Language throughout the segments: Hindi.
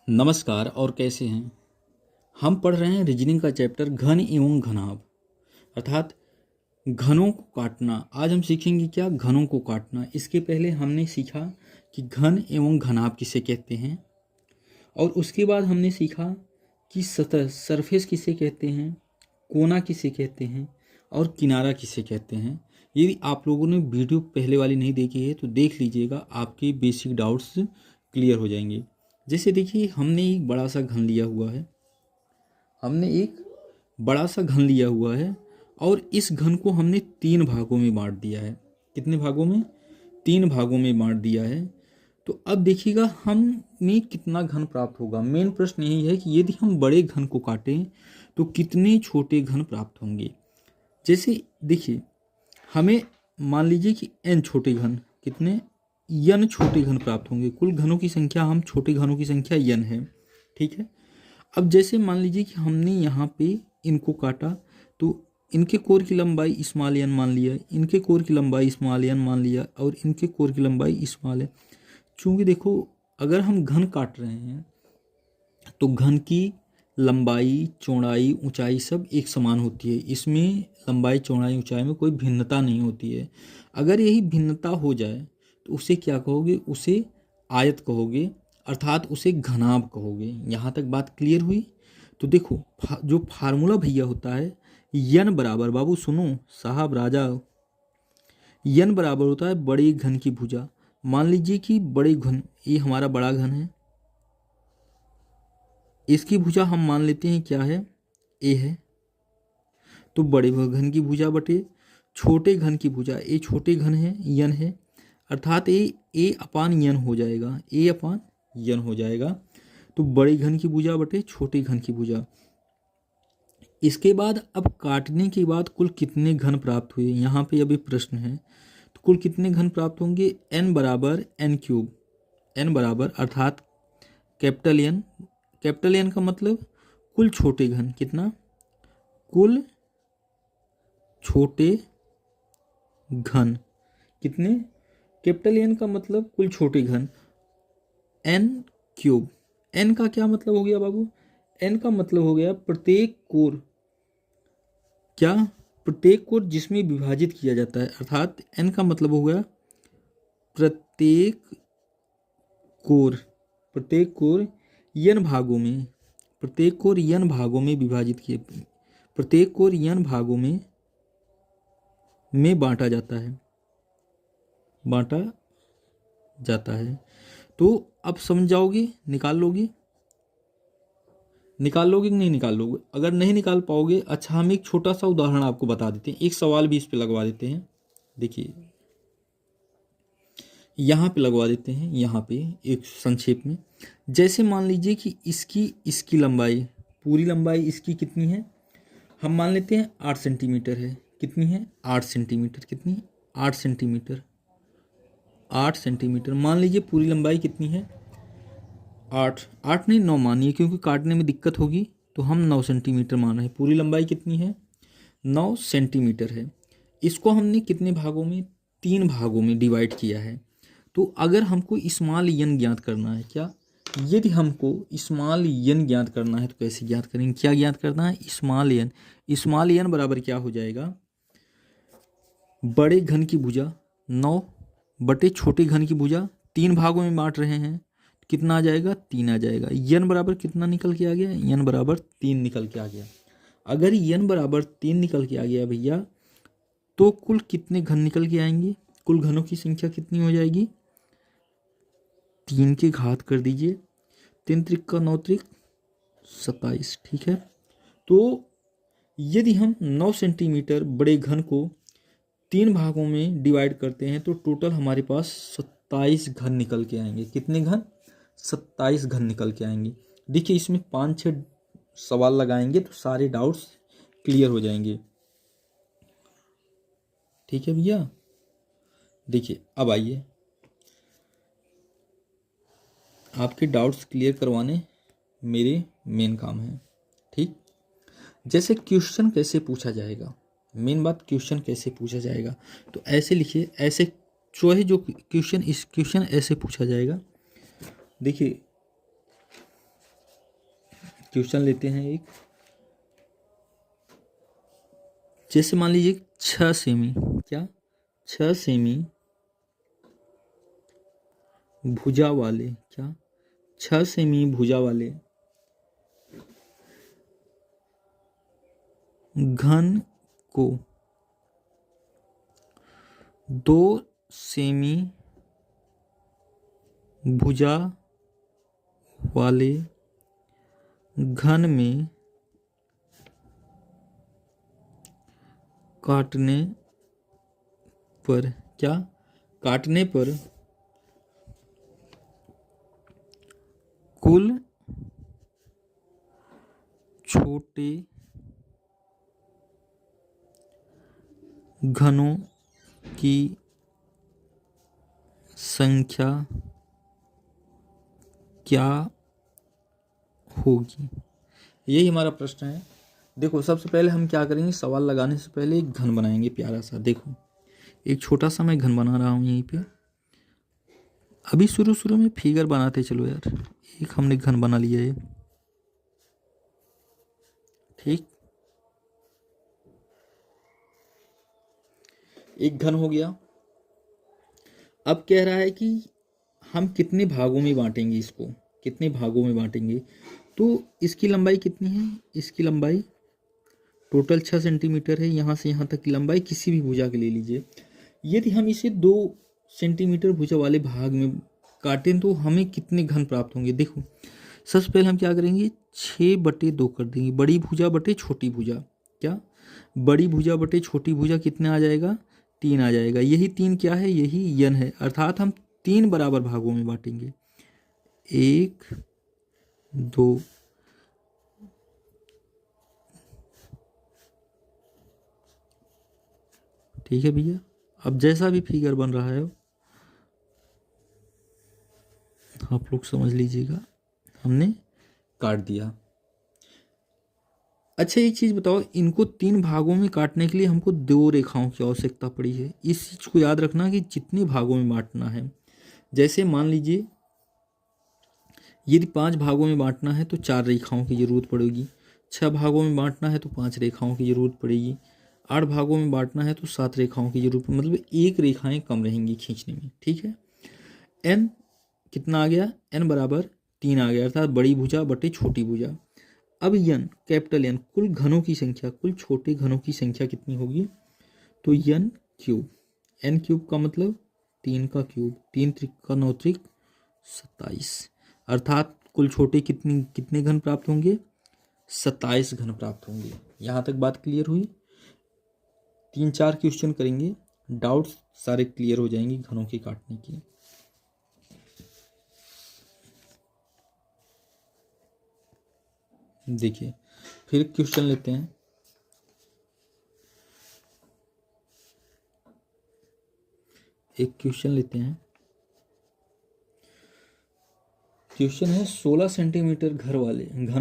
नमस्कार और कैसे हैं। हम पढ़ रहे हैं रीजनिंग का चैप्टर घन एवं घनाभ, अर्थात घनों को काटना। आज हम सीखेंगे क्या, घनों को काटना। इसके पहले हमने सीखा कि घन एवं घनाभ किसे कहते हैं, और उसके बाद हमने सीखा कि सतह सरफेस किसे कहते हैं, कोना किसे कहते हैं और किनारा किसे कहते हैं। यदि आप लोगों ने वीडियो पहले वाली नहीं देखी है तो देख लीजिएगा, आपके बेसिक डाउट्स क्लियर हो जाएंगे। जैसे देखिए, हमने एक बड़ा सा घन लिया हुआ है और इस घन को हमने 3 भागों में बांट दिया है। कितने भागों में? 3 भागों में बांट दिया है। तो अब देखिएगा हमें कितना घन प्राप्त होगा। मेन प्रश्न यही है कि यदि हम बड़े घन को काटें तो कितने छोटे घन प्राप्त होंगे। जैसे देखिए, हमें मान लीजिए कि n छोटे घन, कितने n छोटे घन प्राप्त होंगे। कुल घनों की संख्या, हम छोटे घनों की संख्या n है, ठीक है। अब जैसे मान लीजिए कि हमने यहाँ पे इनको काटा तो इनके कोर की लंबाई स्मॉल n मान लिया, इनके कोर की लंबाई स्मॉल n मान लिया और इनके कोर की लंबाई स्मॉल है। चूँकि देखो, अगर हम घन काट रहे हैं तो घन की लंबाई, चौड़ाई, ऊंचाई सब एक समान होती है। इसमें लंबाई, चौड़ाई, ऊंचाई में कोई भिन्नता नहीं होती है। अगर यही भिन्नता हो जाए तो उसे क्या कहोगे? उसे आयत कहोगे, अर्थात उसे घनाभ कहोगे। यहाँ तक बात क्लियर हुई? तो देखो, जो फार्मूला भैया होता है यन बराबर, बाबू सुनो साहब राजा, यन बराबर होता है बड़े घन की भुजा। मान लीजिए कि बड़े घन, ये हमारा बड़ा घन है, इसकी भुजा हम मान लेते हैं क्या है? ए है। तो बड़े घन की भुजा बटे छोटे घन की भुजा, ए छोटे घन है, यन है, अर्थात ए अपान यन हो जाएगा, ए अपान यन हो जाएगा। तो बड़े घन की भुजा बटे छोटे घन की भुजा। इसके बाद अब काटने के बाद कुल कितने घन प्राप्त हुए, यहाँ पे अभी प्रश्न है। तो कुल कितने घन प्राप्त होंगे? n बराबर n क्यूब, n बराबर अर्थात कैपिटल एन, कैपिटल एन का मतलब कुल छोटे घन, कितना? कुल छोटे घन कितने? कैपिटल एन का मतलब कुल छोटे घन, एन क्यूब। एन का क्या मतलब हो गया बाबू? एन का मतलब हो गया प्रत्येक कोर, क्या? प्रत्येक कोर जिसमें विभाजित किया जाता है, अर्थात एन का मतलब हो गया प्रत्येक कोर, प्रत्येक कोर यन भागों में, प्रत्येक कोर यन भागों में विभाजित किए, प्रत्येक कोर यन भागों में बांटा जाता है, बांटा जाता है। तो अब समझ जाओगे, निकाल लोगे कि नहीं निकाल लोगे? अगर नहीं निकाल पाओगे, अच्छा हम एक छोटा सा उदाहरण आपको बता देते हैं, एक सवाल भी इस पे लगवा देते हैं। देखिए यहाँ पे लगवा देते हैं, यहाँ पे एक संक्षेप में। जैसे मान लीजिए कि इसकी लंबाई, पूरी लंबाई इसकी कितनी है? हम मान लेते हैं 8 सेंटीमीटर है। कितनी है? 8 सेंटीमीटर। कितनी? 8 सेंटीमीटर। 8 सेंटीमीटर मान लीजिए। पूरी लंबाई कितनी है? 8 नहीं 9 मानिए, क्योंकि काटने में दिक्कत होगी तो हम 9 सेंटीमीटर मान रहे हैं। पूरी लंबाई कितनी है? 9 सेंटीमीटर है। इसको हमने कितने भागों में? 3 भागों में डिवाइड किया है। तो अगर हमको स्मॉल यन ज्ञात करना है, क्या? यदि हमको स्मॉल यन ज्ञात करना है तो कैसे ज्ञात करेंगे? क्या ज्ञात करना है? Small n. स्मॉल यन बराबर क्या हो जाएगा? बड़े घन की भुजा 9 बटे छोटे घन की भुजा, 3 भागों में बांट रहे हैं, कितना आ जाएगा? 3 आ जाएगा। यन बराबर कितना निकल के आ गया? यन बराबर 3 निकल के आ गया। अगर यन बराबर 3 निकल के आ गया भैया, तो कुल कितने घन निकल के आएंगे? कुल घनों की संख्या कितनी हो जाएगी? 3 के घात कर दीजिए, 3 त्रिक का 9 त्रिक 27, ठीक है। तो यदि हम 9 सेंटीमीटर बड़े घन को 3 भागों में डिवाइड करते हैं तो टोटल हमारे पास 27 घन निकल के आएंगे। कितने घन? 27 घन निकल के आएंगे। देखिए, इसमें 5-6 सवाल लगाएंगे तो सारे डाउट्स क्लियर हो जाएंगे, ठीक है भैया। देखिए अब आइए, आपके डाउट्स क्लियर करवाने मेरे मेन काम है, ठीक। जैसे क्वेश्चन कैसे पूछा जाएगा, मेन बात क्वेश्चन कैसे पूछा जाएगा। तो ऐसे लिखिए, ऐसे जो क्वेश्चन, इस क्वेश्चन ऐसे पूछा जाएगा। देखिए क्वेश्चन लेते हैं एक। जैसे मान लीजिए 6 सेमी, क्या 6 सेमी भुजा वाले, क्या 6 सेमी भुजा वाले घन को 2 सेमी भुजा वाले घन में काटने पर, क्या काटने पर कुल छोटे घनों की संख्या क्या होगी? यही हमारा प्रश्न है। देखो सबसे पहले हम क्या करेंगे, सवाल लगाने से पहले एक घन बनाएंगे प्यारा सा। देखो एक छोटा सा मैं घन बना रहा हूँ यहीं पे। अभी शुरू शुरू में फिगर बनाते चलो यार। एक हमने घन बना लिया है, ठीक, एक घन हो गया। अब कह रहा है कि हम कितने भागों में बांटेंगे इसको, कितने भागों में बांटेंगे। तो इसकी लंबाई कितनी है, इसकी लंबाई टोटल 6 सेंटीमीटर है। यहाँ से यहाँ तक की लंबाई किसी भी भुजा के ले लीजिए। यदि हम इसे 2 सेंटीमीटर भुजा वाले भाग में काटें तो हमें कितने घन प्राप्त होंगे। देखो सबसे पहले हम क्या करेंगे, 6/2 कर देंगे, बड़ी भुजा बटे छोटी भुजा। क्या बड़ी भुजा बटे छोटी भुजा कितने आ जाएगा, 3 आ जाएगा। यही 3 क्या है, यही यन है। अर्थात हम 3 बराबर भागों में बांटेंगे, 1 2। ठीक है भैया, अब जैसा भी फिगर बन रहा है आप लोग समझ लीजिएगा, हमने काट दिया। अच्छा एक चीज़ बताओ, इनको 3 भागों में काटने के लिए हमको 2 रेखाओं की आवश्यकता पड़ी है। इस चीज़ को याद रखना कि जितने भागों में बांटना है, जैसे मान लीजिए यदि 5 भागों में बांटना है तो 4 रेखाओं की ज़रूरत पड़ेगी, 6 भागों में बांटना है तो 5 रेखाओं की ज़रूरत पड़ेगी, 8 भागों में बांटना है तो 7 रेखाओं की जरूरत, मतलब 1 रेखाएं कम रहेंगी खींचने में। ठीक है, n कितना आ गया, n बराबर 3 आ गया, अर्थात बड़ी भुजा बटे छोटी भुजा। अब n कैपिटल N कुल घनों की संख्या, कुल छोटे घनों की संख्या कितनी होगी, तो n क्यूब, n क्यूब का मतलब 3 का क्यूब, 3 त्रिक का 9 त्रिक 27, अर्थात कुल छोटे कितने घन प्राप्त होंगे, 27 घन प्राप्त होंगे। यहाँ तक बात क्लियर हुई। 3-4 क्वेश्चन करेंगे, डाउट्स सारे क्लियर हो जाएंगे घनों के काटने की। देखिए फिर क्वेश्चन लेते हैं। एक क्वेश्चन लेते हैं, क्वेश्चन है 16 सेंटीमीटर घन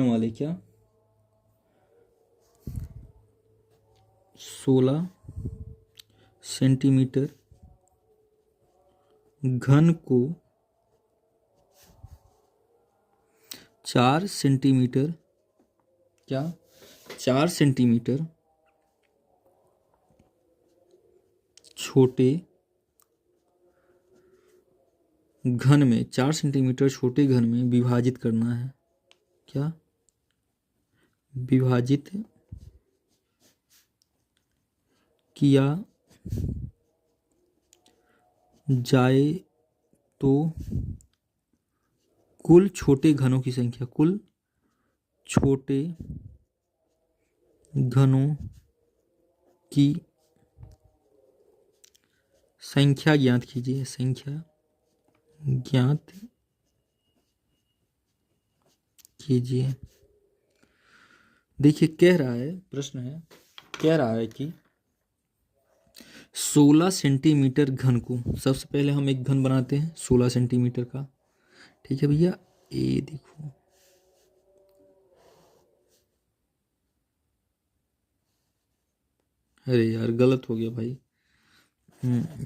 वाले क्या 16 सेंटीमीटर घन को 4 सेंटीमीटर, क्या 4 सेंटीमीटर छोटे घन में, 4 सेंटीमीटर छोटे घन में विभाजित करना है। क्या विभाजित किया जाए तो कुल छोटे घनों की संख्या, कुल छोटे घनों की संख्या ज्ञात कीजिए, संख्या ज्ञात कीजिए। देखिए कह रहा है, प्रश्न है, कह रहा है कि 16 सेंटीमीटर घन को, सबसे पहले हम एक घन बनाते हैं 16 सेंटीमीटर का। ठीक है भैया, ये देखो अरे यार गलत हो गया भाई,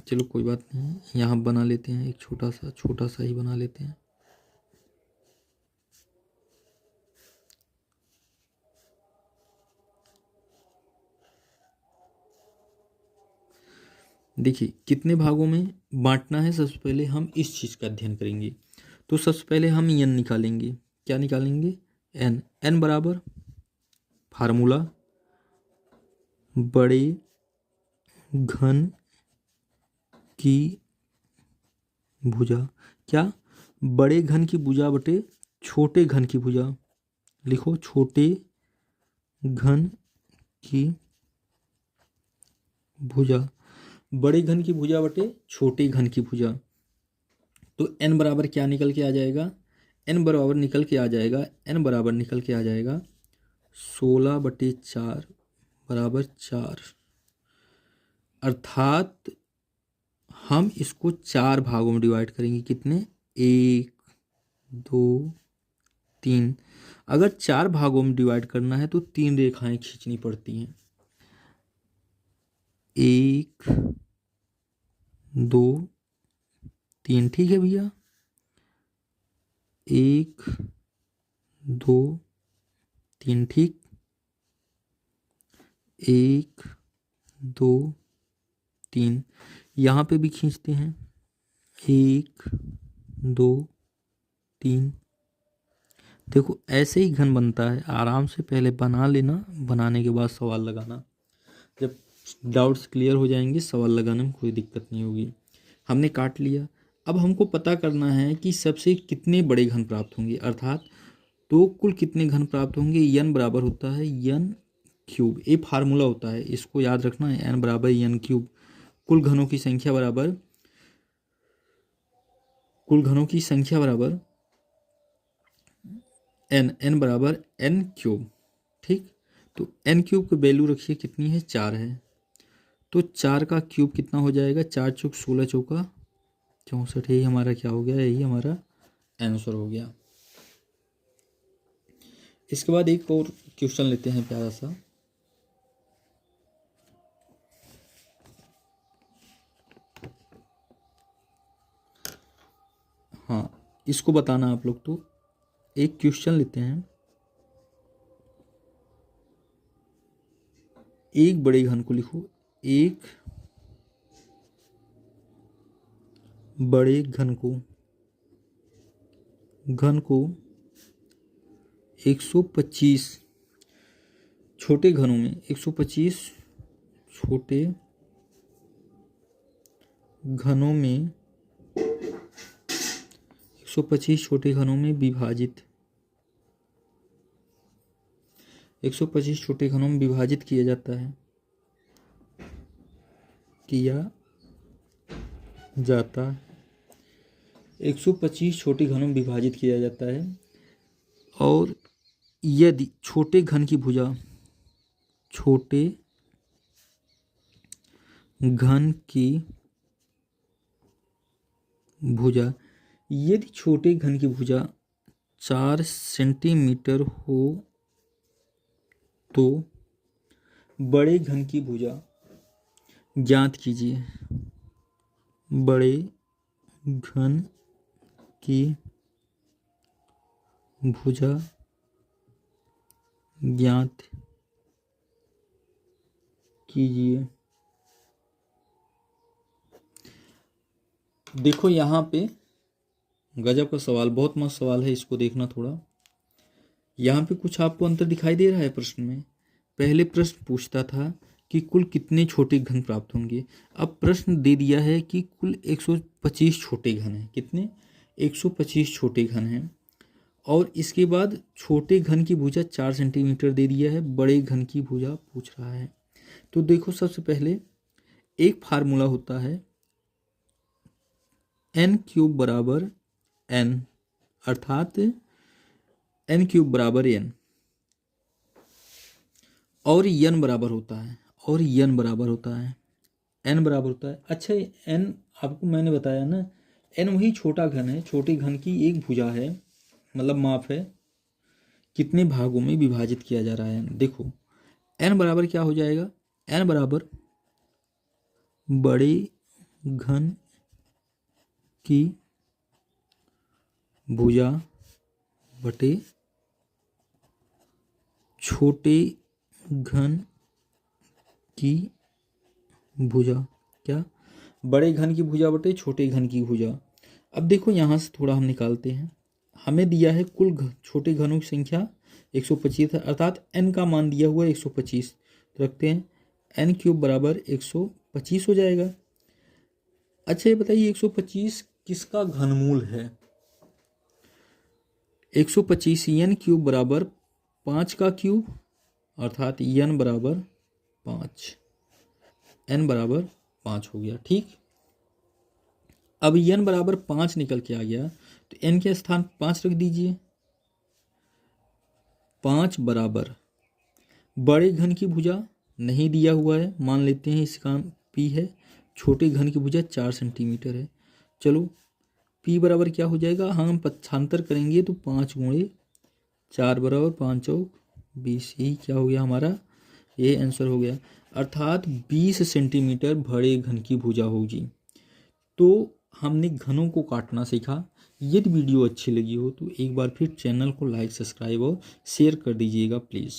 चलो कोई बात नहीं, यहाँ बना लेते हैं एक छोटा सा ही बना लेते हैं। देखिए कितने भागों में बांटना है, सबसे पहले हम इस चीज़ का अध्ययन करेंगे। तो सबसे पहले हम एन निकालेंगे। क्या निकालेंगे? एन। एन बराबर फार्मूला बड़े घन की भुजा। क्या? बड़े घन की भुजा बटे छोटे घन की भुजा। लिखो छोटे घन की भुजा, बड़े घन की भुजा बटे छोटे घन की भुजा। तो n बराबर क्या निकल के आ जाएगा? n बराबर निकल के आ जाएगा, n बराबर निकल के आ जाएगा 16/4 बराबर 4। अर्थात हम इसको 4 भागों में डिवाइड करेंगे। कितने? 1 2 3। अगर 4 भागों में डिवाइड करना है तो 3 रेखाएं खींचनी पड़ती हैं। 1 2 3। ठीक है भैया? 1 2 3। ठीक। 1 2 3। यहाँ पे भी खींचते हैं। 1 2 3। देखो ऐसे ही घन बनता है। आराम से पहले बना लेना, बनाने के बाद सवाल लगाना। जब डाउट्स क्लियर हो जाएंगे सवाल लगाने में कोई दिक्कत नहीं होगी। हमने काट लिया। अब हमको पता करना है कि सबसे कितने बड़े घन प्राप्त होंगे, अर्थात तो कुल कितने घन प्राप्त होंगे। n बराबर होता है n क्यूब। ये फार्मूला होता है, इसको याद रखना है। n बराबर n क्यूब। कुल घनों की संख्या बराबर n बराबर n क्यूब। ठीक। तो n क्यूब की वैल्यू रखिए कितनी है? 4 है। तो 4 का क्यूब कितना हो जाएगा? 4 चौक 16 चौका 64। यही हमारा क्या हो गया? यही हमारा आंसर हो गया। इसके बाद एक और क्वेश्चन लेते हैं प्यारा सा। हाँ, इसको बताना आप लोग। तो एक क्वेश्चन लेते हैं। एक बड़े घन को लिखो। एक बड़े घन को 125 छोटे घनों में 125 छोटे घनों में 125 छोटे घनों में विभाजित 125 छोटे घनों में विभाजित किया जाता है। 125 छोटे घनों में विभाजित किया जाता है। और यदि छोटे घन की भुजा यदि छोटे घन की भुजा 4 सेंटीमीटर हो तो बड़े घन की भुजा ज्ञात कीजिए। बड़े घन की भुजा ज्ञात कीजिए। देखो यहाँ पे गजब का सवाल, बहुत मस्त सवाल है, इसको देखना थोड़ा। यहाँ पे कुछ आपको अंतर दिखाई दे रहा है प्रश्न में। पहले प्रश्न पूछता था कि कुल कितने छोटे घन प्राप्त होंगे। अब प्रश्न दे दिया है कि कुल 125 छोटे घन हैं। कितने? 125 छोटे घन हैं। और इसके बाद छोटे घन की भुजा 4 सेंटीमीटर दे दिया है, बड़े घन की भुजा पूछ रहा है। तो देखो सबसे पहले एक फार्मूला होता है n क्यूब बराबर n, अर्थात n क्यूब बराबर n। और n बराबर होता है n बराबर होता है। अच्छा, n आपको मैंने बताया ना, n वही छोटा घन है, छोटे घन की एक भुजा है, मतलब माप है। कितने भागों में विभाजित किया जा रहा है? देखो n बराबर क्या हो जाएगा? n बराबर बड़े घन की भुजा बटे छोटे घन की भुजा। क्या? बड़े घन की भुजा बटे छोटे घन की भुजा। अब देखो यहाँ से थोड़ा हम निकालते हैं। हमें दिया है कुल छोटे घनों की संख्या 125 है, अर्थात n का मान दिया हुआ है 125। तो रखते हैं n क्यूब बराबर 125 हो जाएगा। अच्छा ये बताइए 125 किसका घनमूल है? 125 n क्यूब बराबर 5 का क्यूब, अर्थात n बराबर 5, n बराबर 5 हो गया। ठीक, अब n बराबर 5 निकल के आ गया तो n के स्थान 5 रख दीजिए। 5 बराबर बड़े घन की भुजा नहीं दिया हुआ है, मान लेते हैं इसका p है। छोटे घन की भुजा 4 सेंटीमीटर है। चलो p बराबर क्या हो जाएगा, हम पक्षांतर करेंगे तो 5 गुणे 4 बराबर 5 चौक 20, यही क्या हो गया हमारा, ये आंसर हो गया। अर्थात 20 सेंटीमीटर बड़े घन की भुजा होगी। तो हमने घनों को काटना सीखा। यदि वीडियो अच्छी लगी हो तो एक बार फिर चैनल को लाइक, सब्सक्राइब और शेयर कर दीजिएगा प्लीज़।